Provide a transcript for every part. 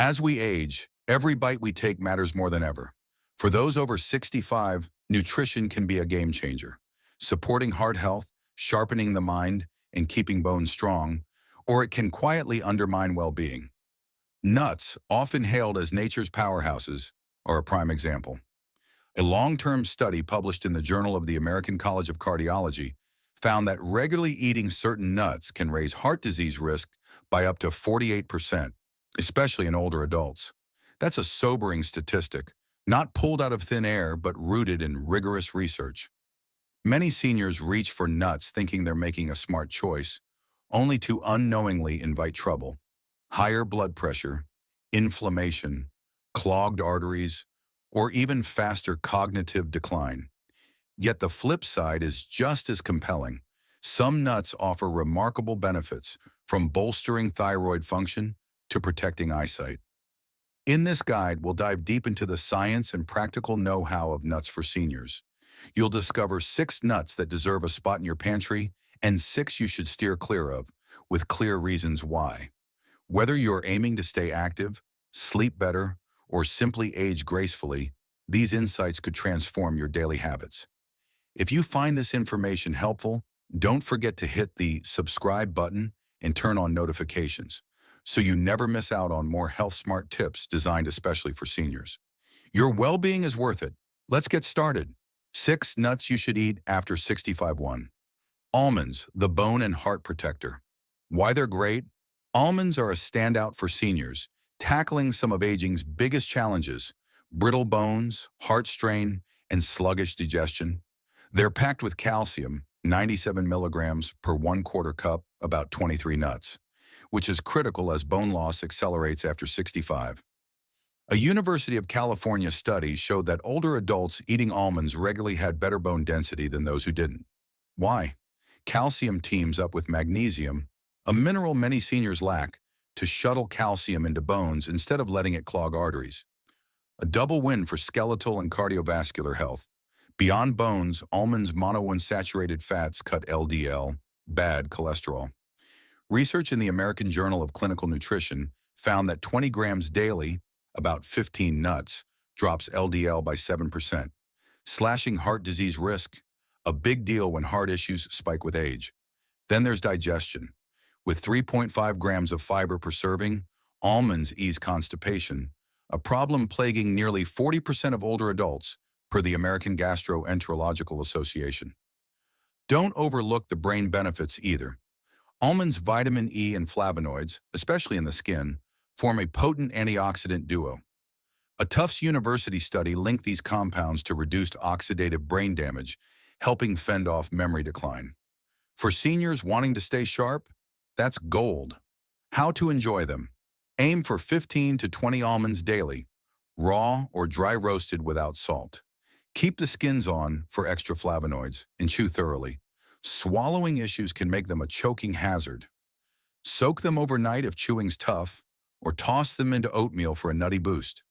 As we age, every bite we take matters more than ever. For those over 65, nutrition can be a game changer, supporting heart health, sharpening the mind, and keeping bones strong, or it can quietly undermine well-being. Nuts, often hailed as nature's powerhouses, are a prime example. A long-term study published in the Journal of the American College of Cardiology found that regularly eating certain nuts can raise heart disease risk by up to 48%, especially in older adults. That's a sobering statistic, not pulled out of thin air but rooted in rigorous research. Many seniors reach for nuts thinking they're making a smart choice, only to unknowingly invite trouble. Higher blood pressure, inflammation, clogged arteries, or even faster cognitive decline. Yet the flip side is just as compelling. Some nuts offer remarkable benefits, from bolstering thyroid function to protecting eyesight. In this guide, we'll dive deep into the science and practical know-how of nuts for seniors. You'll discover 6 nuts that deserve a spot in your pantry and 6 you should steer clear of, with clear reasons why. Whether you're aiming to stay active, sleep better, or simply age gracefully, these insights could transform your daily habits. If you find this information helpful, don't forget to hit the subscribe button and turn on notifications so you never miss out on more health smart tips designed especially for seniors. Your well-being is worth it. Let's get started. 6 nuts you should eat after 65. 1. Almonds, the bone and heart protector. Why they're great? Almonds are a standout for seniors, tackling some of aging's biggest challenges: brittle bones, heart strain, and sluggish digestion. They're packed with calcium, 97 milligrams per 1/4 cup, about 23 nuts, which is critical as bone loss accelerates after 65. A University of California study showed that older adults eating almonds regularly had better bone density than those who didn't. Why? Calcium teams up with magnesium, a mineral many seniors lack, to shuttle calcium into bones instead of letting it clog arteries. A double win for skeletal and cardiovascular health. Beyond bones, almonds' monounsaturated fats cut LDL, bad cholesterol. Research in the American Journal of Clinical Nutrition found that 20 grams daily, about 15 nuts, drops LDL by 7%, slashing heart disease risk, a big deal when heart issues spike with age. Then there's digestion. With 3.5 grams of fiber per serving, almonds ease constipation, a problem plaguing nearly 40% of older adults, per the American Gastroenterological Association. Don't overlook the brain benefits either. Almonds' vitamin E and flavonoids, especially in the skin, form a potent antioxidant duo. A Tufts University study linked these compounds to reduced oxidative brain damage, helping fend off memory decline. For seniors wanting to stay sharp, that's gold. How to enjoy them? Aim for 15 to 20 almonds daily, raw or dry roasted without salt. Keep the skins on for extra flavonoids and chew thoroughly. Swallowing issues can make them a choking hazard. Soak them overnight if chewing's tough, or toss them into oatmeal for a nutty boost.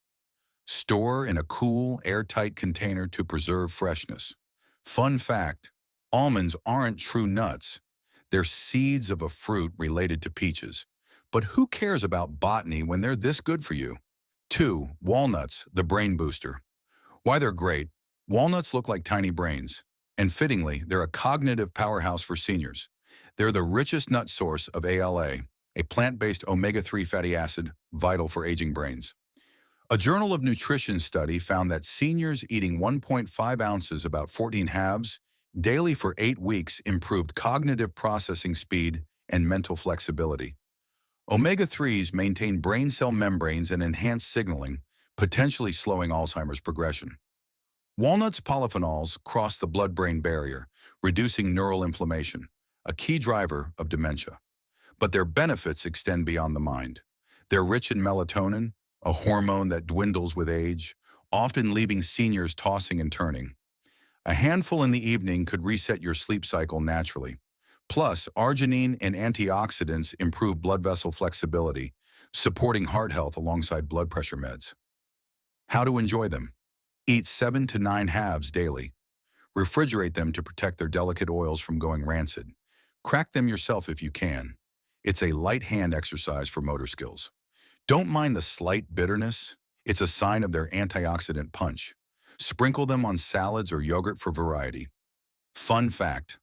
Store in a cool, airtight container to preserve freshness. Fun fact: almonds aren't true nuts. They're seeds of a fruit related to peaches. But who cares about botany when they're this good for you? 2. Walnuts, the brain booster. Why they're great? Walnuts look like tiny brains, and fittingly, they're a cognitive powerhouse for seniors. They're the richest nut source of ALA, a plant-based omega-3 fatty acid vital for aging brains. A Journal of Nutrition study found that seniors eating 1.5 ounces, about 14 halves, daily for 8 weeks improved cognitive processing speed and mental flexibility. Omega-3s maintain brain cell membranes and enhance signaling, potentially slowing Alzheimer's progression. Walnuts' polyphenols cross the blood-brain barrier, reducing neural inflammation, a key driver of dementia. But their benefits extend beyond the mind. They're rich in melatonin, a hormone that dwindles with age, often leaving seniors tossing and turning. A handful in the evening could reset your sleep cycle naturally. Plus, arginine and antioxidants improve blood vessel flexibility, supporting heart health alongside blood pressure meds. How to enjoy them? Eat 7 to 9 halves daily. Refrigerate them to protect their delicate oils from going rancid. Crack them yourself if you can. It's a light hand exercise for motor skills. Don't mind the slight bitterness. It's a sign of their antioxidant punch. Sprinkle them on salads or yogurt for variety. Fun fact: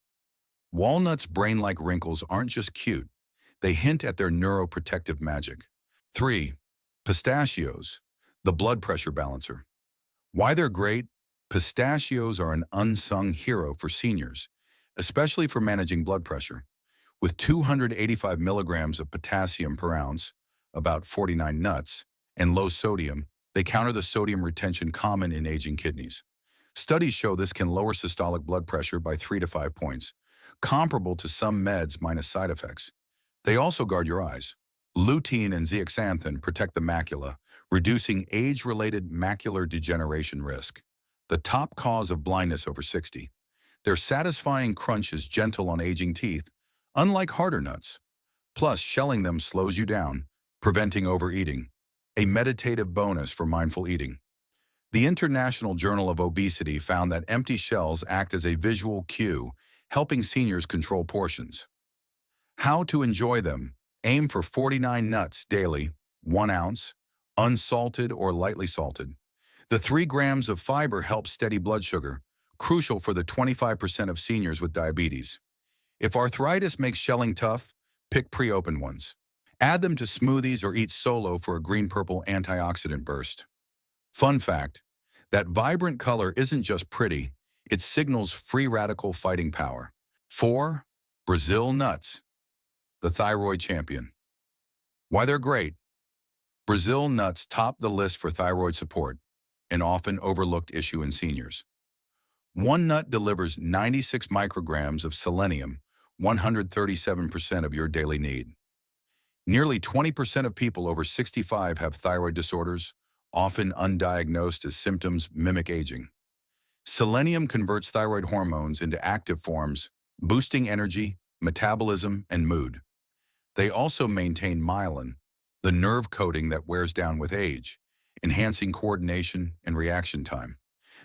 walnuts' brain-like wrinkles aren't just cute. They hint at their neuroprotective magic. 3. Pistachios, the blood pressure balancer. Why they're great? Pistachios are an unsung hero for seniors, especially for managing blood pressure. With 285 milligrams of potassium per ounce, about 49 nuts, and low sodium, they counter the sodium retention common in aging kidneys. Studies show this can lower systolic blood pressure by 3 to 5 points, comparable to some meds minus side effects. They also guard your eyes. Lutein and zeaxanthin protect the macula, reducing age-related macular degeneration risk, the top cause of blindness over 60. Their satisfying crunch is gentle on aging teeth, unlike harder nuts. Plus, shelling them slows you down, preventing overeating, a meditative bonus for mindful eating. The International Journal of Obesity found that empty shells act as a visual cue, helping seniors control portions. How to enjoy them: aim for 49 nuts daily, 1 ounce, unsalted or lightly salted. The 3 grams of fiber helps steady blood sugar, crucial for the 25% of seniors with diabetes. If arthritis makes shelling tough, pick pre-opened ones. Add them to smoothies or eat solo for a green-purple antioxidant burst. Fun fact: that vibrant color isn't just pretty, it signals free radical fighting power. 4. Brazil nuts, the thyroid champion. Why they're great? Brazil nuts top the list for thyroid support, an often overlooked issue in seniors. One nut delivers 96 micrograms of selenium, 137% of your daily need. Nearly 20% of people over 65 have thyroid disorders, often undiagnosed as symptoms mimic aging. Selenium converts thyroid hormones into active forms, boosting energy, metabolism, and mood. They also maintain myelin, the nerve coating that wears down with age, enhancing coordination and reaction time.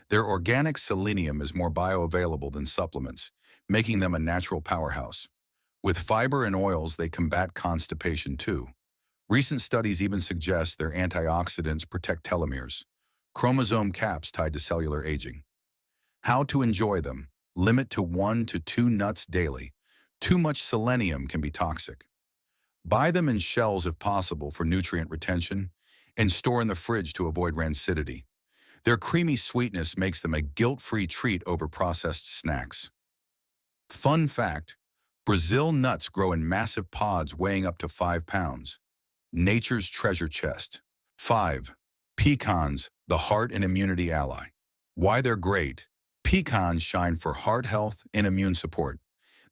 Their organic selenium is more bioavailable than supplements, making them a natural powerhouse. With fiber and oils, they combat constipation too. Recent studies even suggest their antioxidants protect telomeres, chromosome caps tied to cellular aging. How to enjoy them: limit to 1 to 2 nuts daily. Too much selenium can be toxic. Buy them in shells if possible for nutrient retention, and store in the fridge to avoid rancidity. Their creamy sweetness makes them a guilt-free treat over processed snacks. Fun fact: Brazil nuts grow in massive pods weighing up to 5 pounds. Nature's treasure chest. 5. Pecans, the heart and immunity ally. Why they're great? Pecans shine for heart health and immune support.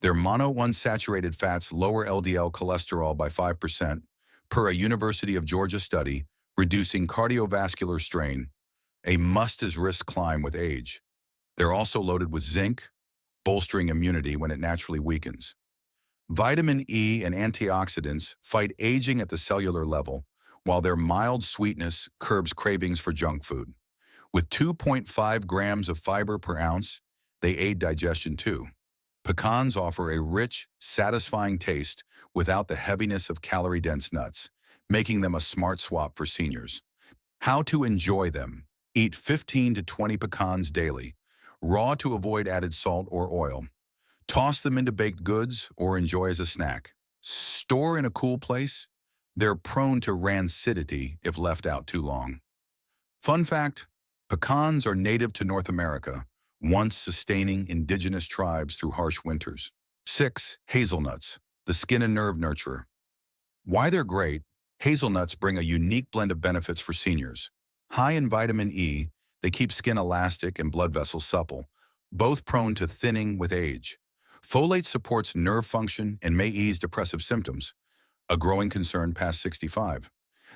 Their monounsaturated fats lower LDL cholesterol by 5%, per a University of Georgia study, reducing cardiovascular strain, a must-as-risk climb with age. They're also loaded with zinc, bolstering immunity when it naturally weakens. Vitamin E and antioxidants fight aging at the cellular level, while their mild sweetness curbs cravings for junk food. With 2.5 grams of fiber per ounce, they aid digestion too. Pecans offer a rich, satisfying taste without the heaviness of calorie-dense nuts, making them a smart swap for seniors. How to enjoy them: eat 15 to 20 pecans daily, raw to avoid added salt or oil. Toss them into baked goods or enjoy as a snack. Store in a cool place. They're prone to rancidity if left out too long. Fun fact: pecans are native to North America, once sustaining indigenous tribes through harsh winters. 6. Hazelnuts, the skin and nerve nurturer. Why they're great? Hazelnuts bring a unique blend of benefits for seniors. High in vitamin E, they keep skin elastic and blood vessels supple, both prone to thinning with age. Folate supports nerve function and may ease depressive symptoms, a growing concern past 65.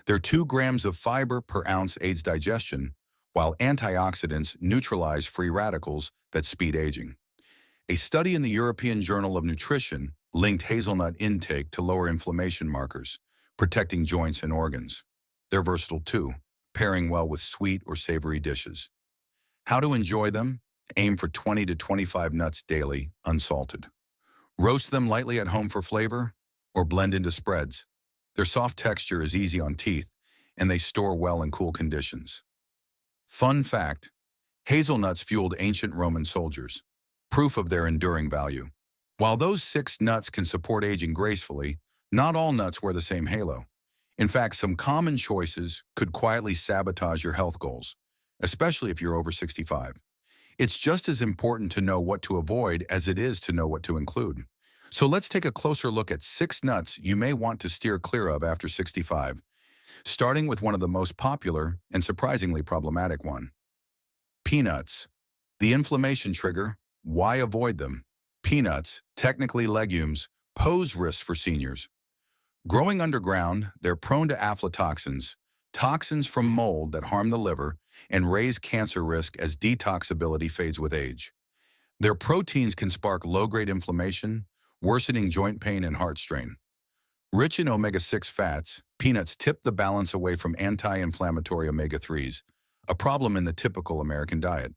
Their 2 grams of fiber per ounce aids digestion, while antioxidants neutralize free radicals that speed aging. A study in the European Journal of Nutrition linked hazelnut intake to lower inflammation markers, protecting joints and organs. They're versatile too, pairing well with sweet or savory dishes. How to enjoy them? Aim for 20 to 25 nuts daily, unsalted. Roast them lightly at home for flavor, or blend into spreads. Their soft texture is easy on teeth, and they store well in cool conditions. Fun fact, hazelnuts fueled ancient Roman soldiers, proof of their enduring value. While those 6 nuts can support aging gracefully, not all nuts wear the same halo. In fact, some common choices could quietly sabotage your health goals, especially if you're over 65. It's just as important to know what to avoid as it is to know what to include. So let's take a closer look at 6 nuts you may want to steer clear of after 65, starting with one of the most popular and surprisingly problematic one. Peanuts. The inflammation trigger, why avoid them? Peanuts, technically legumes, pose risks for seniors. Growing underground, they're prone to aflatoxins, toxins from mold that harm the liver and raise cancer risk as detoxability fades with age. Their proteins can spark low-grade inflammation, worsening joint pain and heart strain. Rich in omega-6 fats, peanuts tip the balance away from anti-inflammatory omega-3s, a problem in the typical American diet.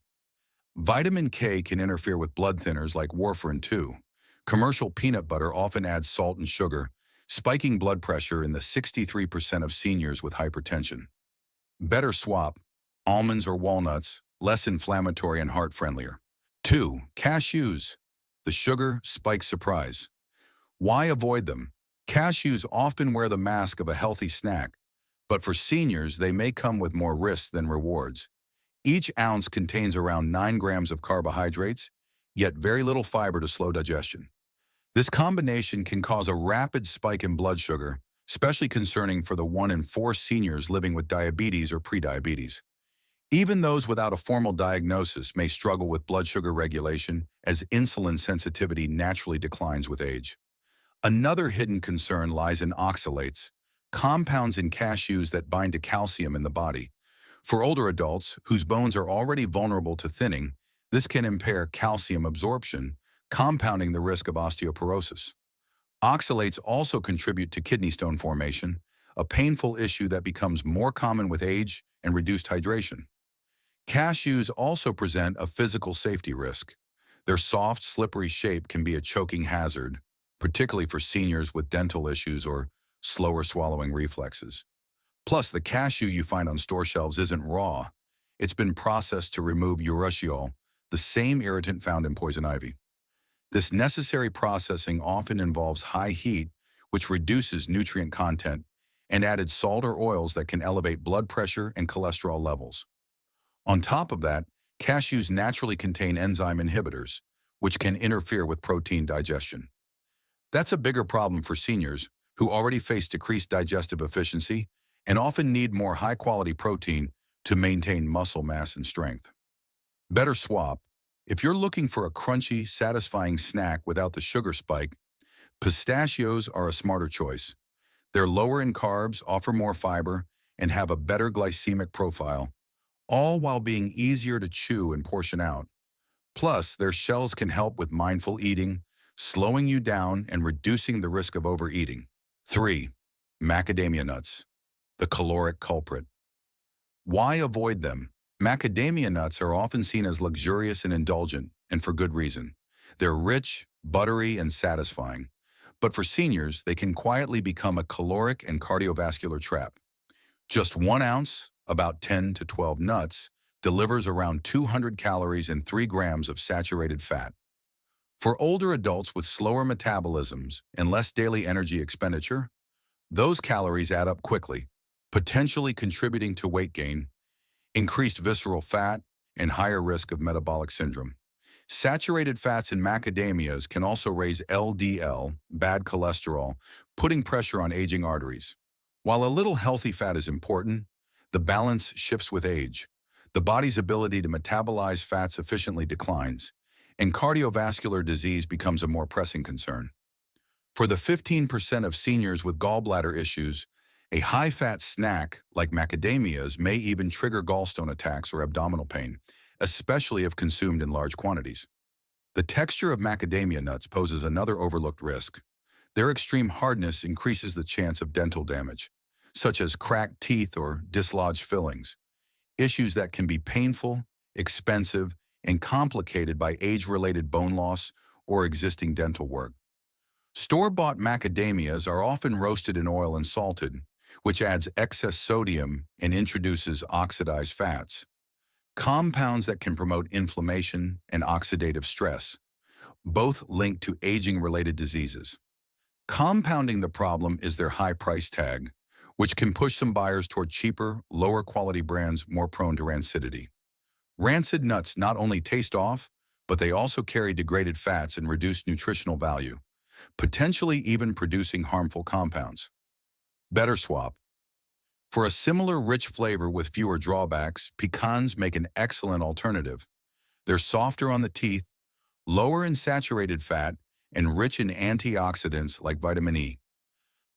Vitamin K can interfere with blood thinners like warfarin too. Commercial peanut butter often adds salt and sugar, spiking blood pressure in the 63% of seniors with hypertension. Better swap almonds or walnuts, less inflammatory and heart-friendlier. 2. Cashews. The sugar spike surprise. Why avoid them? Cashews often wear the mask of a healthy snack, but for seniors, they may come with more risks than rewards. Each ounce contains around 9 grams of carbohydrates, yet very little fiber to slow digestion. This combination can cause a rapid spike in blood sugar, especially concerning for the 1 in 4 seniors living with diabetes or prediabetes. Even those without a formal diagnosis may struggle with blood sugar regulation as insulin sensitivity naturally declines with age. Another hidden concern lies in oxalates, compounds in cashews that bind to calcium in the body. For older adults whose bones are already vulnerable to thinning, this can impair calcium absorption, compounding the risk of osteoporosis. Oxalates also contribute to kidney stone formation, a painful issue that becomes more common with age and reduced hydration. Cashews also present a physical safety risk. Their soft, slippery shape can be a choking hazard, particularly for seniors with dental issues or slower swallowing reflexes. Plus, the cashew you find on store shelves isn't raw. It's been processed to remove urushiol, the same irritant found in poison ivy. This necessary processing often involves high heat, which reduces nutrient content, and added salt or oils that can elevate blood pressure and cholesterol levels. On top of that, cashews naturally contain enzyme inhibitors, which can interfere with protein digestion. That's a bigger problem for seniors who already face decreased digestive efficiency and often need more high-quality protein to maintain muscle mass and strength. Better swap. If you're looking for a crunchy, satisfying snack without the sugar spike, pistachios are a smarter choice. They're lower in carbs, offer more fiber, and have a better glycemic profile, all while being easier to chew and portion out. Plus, their shells can help with mindful eating, slowing you down and reducing the risk of overeating. 3. Macadamia nuts, the caloric culprit. Why avoid them? Macadamia nuts are often seen as luxurious and indulgent, and for good reason. They're rich, buttery, and satisfying. But for seniors, they can quietly become a caloric and cardiovascular trap. Just 1 ounce, about 10 to 12 nuts, delivers around 200 calories and 3 grams of saturated fat. For older adults with slower metabolisms and less daily energy expenditure, those calories add up quickly, potentially contributing to weight gain, increased visceral fat, and higher risk of metabolic syndrome. Saturated fats in macadamias can also raise LDL, bad cholesterol, putting pressure on aging arteries. While a little healthy fat is important, the balance shifts with age. The body's ability to metabolize fats efficiently declines, and cardiovascular disease becomes a more pressing concern. For the 15% of seniors with gallbladder issues, a high-fat snack like macadamias may even trigger gallstone attacks or abdominal pain, especially if consumed in large quantities. The texture of macadamia nuts poses another overlooked risk. Their extreme hardness increases the chance of dental damage, such as cracked teeth or dislodged fillings, issues that can be painful, expensive, and complicated by age-related bone loss or existing dental work. Store-bought macadamias are often roasted in oil and salted, which adds excess sodium and introduces oxidized fats, compounds that can promote inflammation and oxidative stress, both linked to aging-related diseases. Compounding the problem is their high price tag, which can push some buyers toward cheaper, lower-quality brands more prone to rancidity. Rancid nuts not only taste off, but they also carry degraded fats and reduced nutritional value, potentially even producing harmful compounds. Better swap. For a similar rich flavor with fewer drawbacks, pecans make an excellent alternative. They're softer on the teeth, lower in saturated fat, and rich in antioxidants like vitamin E.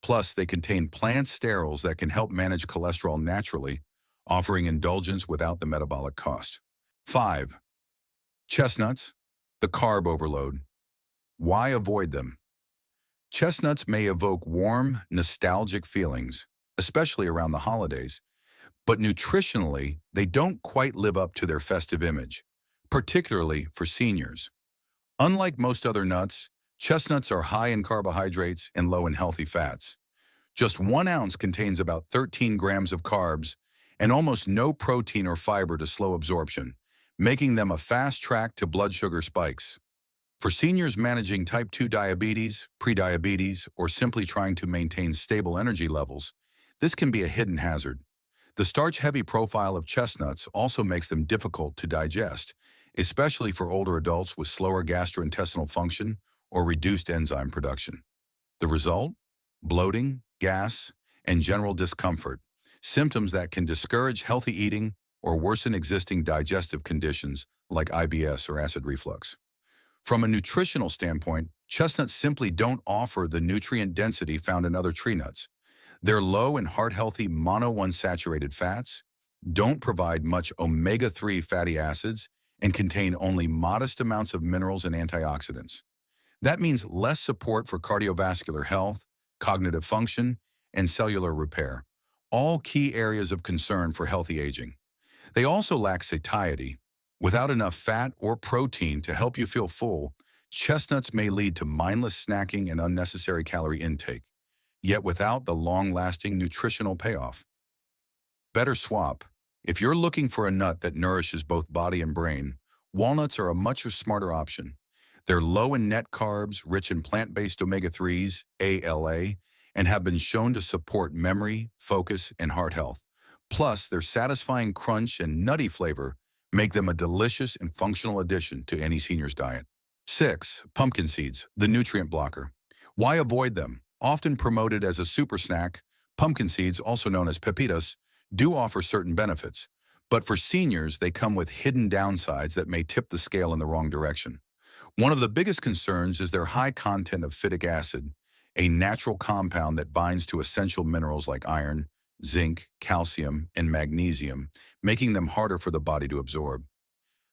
Plus, they contain plant sterols that can help manage cholesterol naturally, offering indulgence without the metabolic cost. 5. Chestnuts, the carb overload. Why avoid them? Chestnuts may evoke warm, nostalgic feelings, especially around the holidays, but nutritionally, they don't quite live up to their festive image, particularly for seniors. Unlike most other nuts, chestnuts are high in carbohydrates and low in healthy fats. Just 1 ounce contains about 13 grams of carbs and almost no protein or fiber to slow absorption, making them a fast track to blood sugar spikes. For seniors managing type 2 diabetes, prediabetes, or simply trying to maintain stable energy levels, this can be a hidden hazard. The starch-heavy profile of chestnuts also makes them difficult to digest, especially for older adults with slower gastrointestinal function or reduced enzyme production. The result? Bloating, gas, and general discomfort, symptoms that can discourage healthy eating or worsen existing digestive conditions like IBS or acid reflux. From a nutritional standpoint, chestnuts simply don't offer the nutrient density found in other tree nuts. They're low in heart-healthy monounsaturated fats, don't provide much omega-3 fatty acids, and contain only modest amounts of minerals and antioxidants. That means less support for cardiovascular health, cognitive function, and cellular repair, all key areas of concern for healthy aging. They also lack satiety. Without enough fat or protein to help you feel full, chestnuts may lead to mindless snacking and unnecessary calorie intake, yet without the long-lasting nutritional payoff. Better swap. If you're looking for a nut that nourishes both body and brain, walnuts are a much smarter option. They're low in net carbs, rich in plant-based omega-3s, ALA, and have been shown to support memory, focus, and heart health. Plus, their satisfying crunch and nutty flavor make them a delicious and functional addition to any senior's diet. 6. Pumpkin seeds, the nutrient blocker. Why avoid them? Often promoted as a super snack, pumpkin seeds, also known as pepitas, do offer certain benefits. But for seniors, they come with hidden downsides that may tip the scale in the wrong direction. One of the biggest concerns is their high content of phytic acid, a natural compound that binds to essential minerals like iron, zinc, calcium, and magnesium, making them harder for the body to absorb.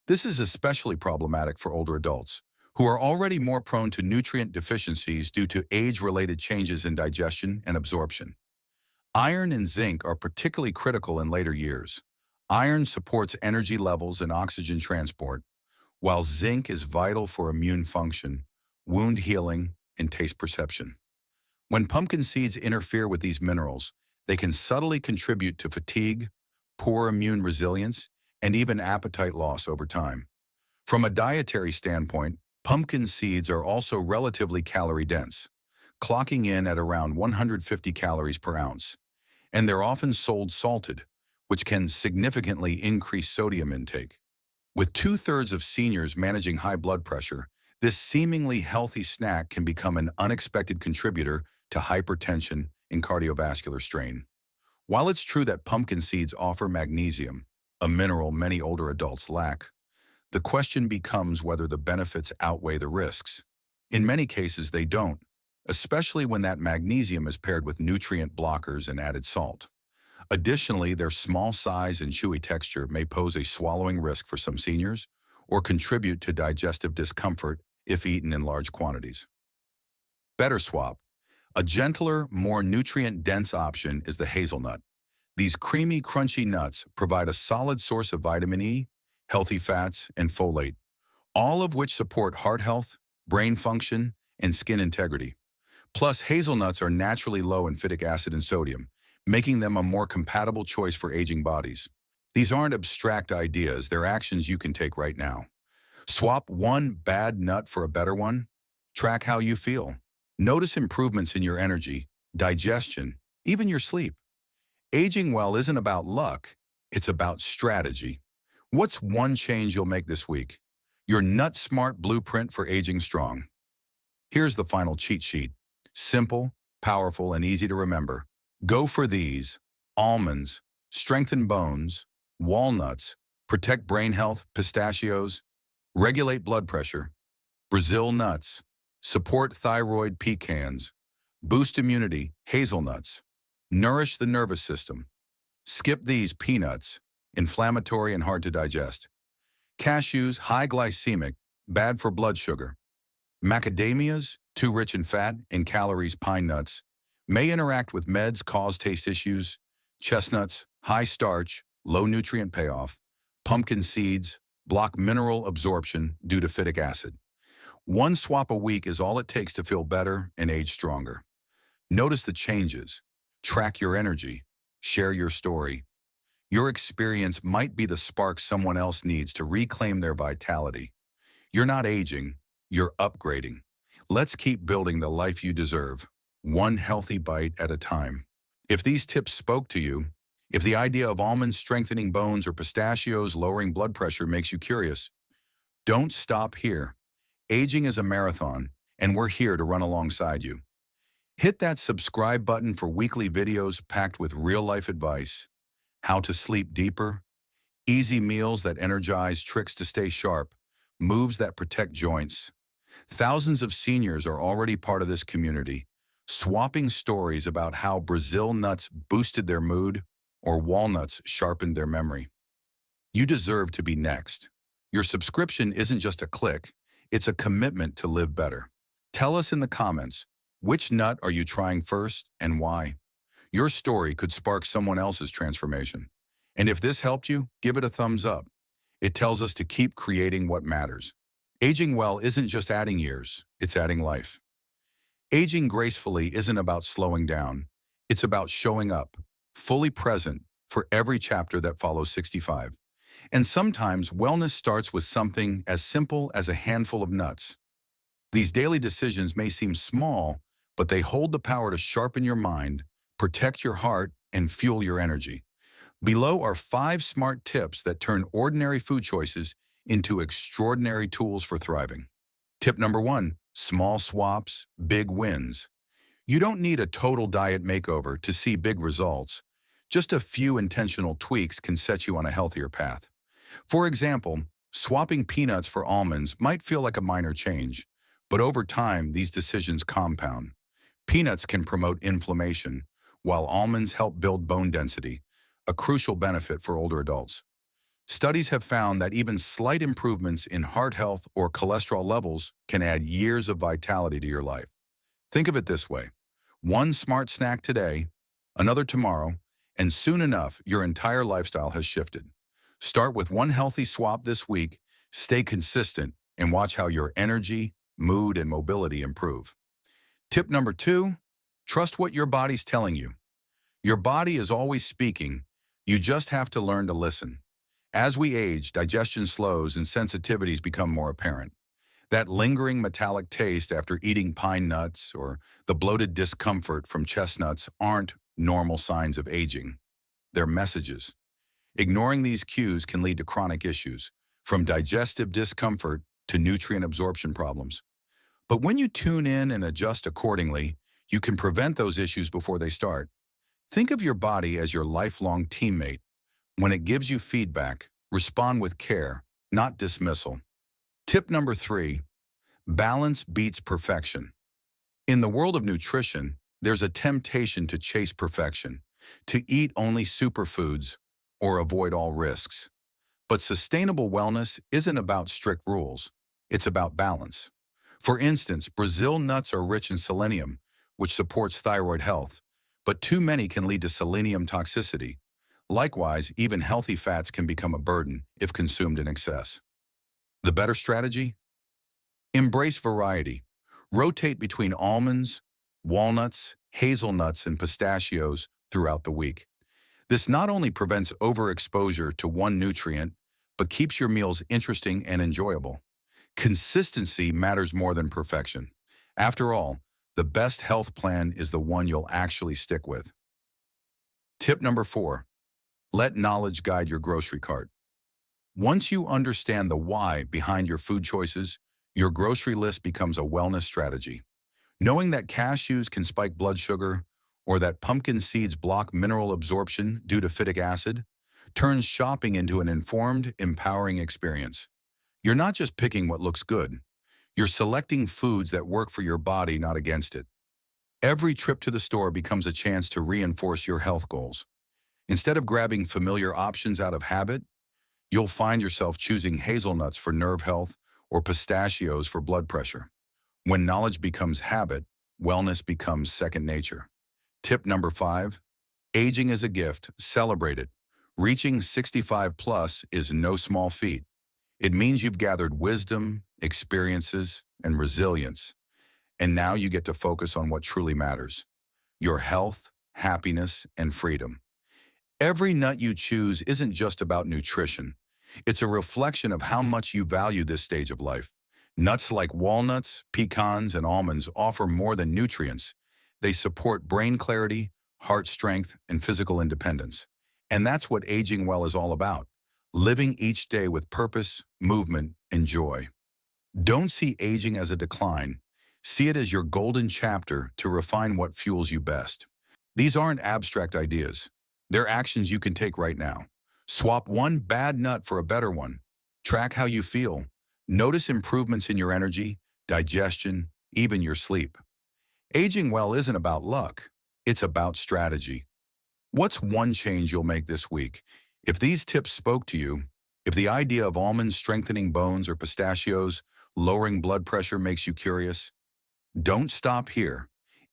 This is especially problematic for older adults, who are already more prone to nutrient deficiencies due to age-related changes in digestion and absorption. Iron and zinc are particularly critical in later years. Iron supports energy levels and oxygen transport, while zinc is vital for immune function, wound healing, and taste perception. When pumpkin seeds interfere with these minerals, they can subtly contribute to fatigue, poor immune resilience, and even appetite loss over time. From a dietary standpoint, pumpkin seeds are also relatively calorie-dense, clocking in at around 150 calories per ounce, and they're often sold salted, which can significantly increase sodium intake. With 2/3 of seniors managing high blood pressure, this seemingly healthy snack can become an unexpected contributor to hypertension and cardiovascular strain. While it's true that pumpkin seeds offer magnesium, a mineral many older adults lack, the question becomes whether the benefits outweigh the risks. In many cases, they don't, especially when that magnesium is paired with nutrient blockers and added salt. Additionally, their small size and chewy texture may pose a swallowing risk for some seniors or contribute to digestive discomfort if eaten in large quantities. Better swap. A gentler, more nutrient-dense option is the hazelnut. These creamy, crunchy nuts provide a solid source of vitamin E, healthy fats, and folate, all of which support heart health, brain function, and skin integrity. Plus, hazelnuts are naturally low in phytic acid and sodium, making them a more compatible choice for aging bodies. These aren't abstract ideas, they're actions you can take right now. Swap one bad nut for a better one. Track how you feel. Notice improvements in your energy, digestion, even your sleep. Aging well isn't about luck, it's about strategy. What's one change you'll make this week? Your Nut Smart blueprint for aging strong. Here's the final cheat sheet. Simple, powerful, and easy to remember. Go for these: almonds, strengthen bones; walnuts, protect brain health; pistachios, regulate blood pressure; Brazil nuts, support thyroid; pecans, boost immunity; hazelnuts, nourish the nervous system. Skip these: peanuts, inflammatory and hard to digest; cashews, high glycemic, bad for blood sugar; macadamias, too rich in fat and calories; pine nuts, may interact with meds, cause taste issues; chestnuts, high starch, low nutrient payoff; pumpkin seeds, block mineral absorption due to phytic acid. One swap a week is all it takes to feel better and age stronger. Notice the changes. Track your energy. Share your story. Your experience might be the spark someone else needs to reclaim their vitality. You're not aging, you're upgrading. Let's keep building the life you deserve, one healthy bite at a time. If these tips spoke to you, if the idea of almonds strengthening bones or pistachios lowering blood pressure makes you curious, don't stop here. Aging is a marathon, and we're here to run alongside you. Hit that subscribe button for weekly videos packed with real-life advice: how to sleep deeper, easy meals that energize, tricks to stay sharp, moves that protect joints. Thousands of seniors are already part of this community, swapping stories about how Brazil nuts boosted their mood or walnuts sharpened their memory. You deserve to be next. Your subscription isn't just a click, it's a commitment to live better. Tell us in the comments, which nut are you trying first and why? Your story could spark someone else's transformation. And if this helped you, give it a thumbs up. It tells us to keep creating what matters. Aging well isn't just adding years, it's adding life. Aging gracefully isn't about slowing down. It's about showing up, fully present, for every chapter that follows 65. And sometimes wellness starts with something as simple as a handful of nuts. These daily decisions may seem small, but they hold the power to sharpen your mind, protect your heart, and fuel your energy. Below are 5 smart tips that turn ordinary food choices into extraordinary tools for thriving. Tip number 1, small swaps, big wins. You don't need a total diet makeover to see big results. Just a few intentional tweaks can set you on a healthier path. For example, swapping peanuts for almonds might feel like a minor change, but over time, these decisions compound. Peanuts can promote inflammation, while almonds help build bone density, a crucial benefit for older adults. Studies have found that even slight improvements in heart health or cholesterol levels can add years of vitality to your life. Think of it this way: one smart snack today, another tomorrow, and soon enough, your entire lifestyle has shifted. Start with one healthy swap this week, stay consistent, and watch how your energy, mood, and mobility improve. Tip number 2, trust what your body's telling you. Your body is always speaking. You just have to learn to listen. As we age, digestion slows and sensitivities become more apparent. That lingering metallic taste after eating pine nuts or the bloated discomfort from chestnuts aren't normal signs of aging. They're messages. Ignoring these cues can lead to chronic issues, from digestive discomfort to nutrient absorption problems. But when you tune in and adjust accordingly, you can prevent those issues before they start. Think of your body as your lifelong teammate. When it gives you feedback, respond with care, not dismissal. Tip number 3, balance beats perfection. In the world of nutrition, there's a temptation to chase perfection, to eat only superfoods or avoid all risks. But sustainable wellness isn't about strict rules. It's about balance. For instance, Brazil nuts are rich in selenium, which supports thyroid health, but too many can lead to selenium toxicity. Likewise, even healthy fats can become a burden if consumed in excess. The better strategy? Embrace variety. Rotate between almonds, walnuts, hazelnuts, and pistachios throughout the week. This not only prevents overexposure to one nutrient, but keeps your meals interesting and enjoyable. Consistency matters more than perfection. After all, the best health plan is the one you'll actually stick with. Tip number 4, let knowledge guide your grocery cart. Once you understand the why behind your food choices, your grocery list becomes a wellness strategy. Knowing that cashews can spike blood sugar or that pumpkin seeds block mineral absorption due to phytic acid turns shopping into an informed, empowering experience. You're not just picking what looks good. You're selecting foods that work for your body, not against it. Every trip to the store becomes a chance to reinforce your health goals. Instead of grabbing familiar options out of habit, you'll find yourself choosing hazelnuts for nerve health or pistachios for blood pressure. When knowledge becomes habit, wellness becomes second nature. Tip number 5, aging is a gift, celebrate it. Reaching 65 plus is no small feat. It means you've gathered wisdom, experiences, and resilience. And now you get to focus on what truly matters: your health, happiness, and freedom. Every nut you choose isn't just about nutrition. It's a reflection of how much you value this stage of life. Nuts like walnuts, pecans, and almonds offer more than nutrients. They support brain clarity, heart strength, and physical independence. And that's what aging well is all about: living each day with purpose, movement, and joy. Don't see aging as a decline. See it as your golden chapter to refine what fuels you best. These aren't abstract ideas. They're actions you can take right now. Swap one bad nut for a better one. Track how you feel. Notice improvements in your energy, digestion, even your sleep. Aging well isn't about luck. It's about strategy. What's one change you'll make this week? If these tips spoke to you, if the idea of almonds strengthening bones or pistachios lowering blood pressure makes you curious, don't stop here.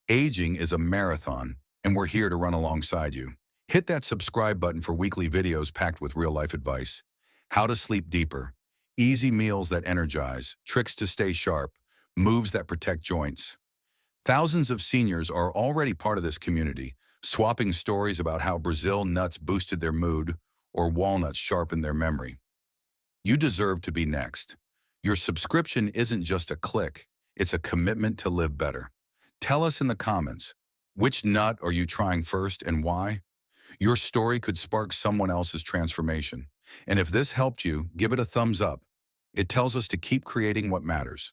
Aging is a marathon, and we're here to run alongside you. Hit that subscribe button for weekly videos packed with real-life advice: how to sleep deeper, easy meals that energize, tricks to stay sharp, moves that protect joints. Thousands of seniors are already part of this community, swapping stories about how Brazil nuts boosted their mood or walnuts sharpened their memory. You deserve to be next. Your subscription isn't just a click, it's a commitment to live better. Tell us in the comments, which nut are you trying first and why? Your story could spark someone else's transformation. And if this helped you, give it a thumbs up. It tells us to keep creating what matters.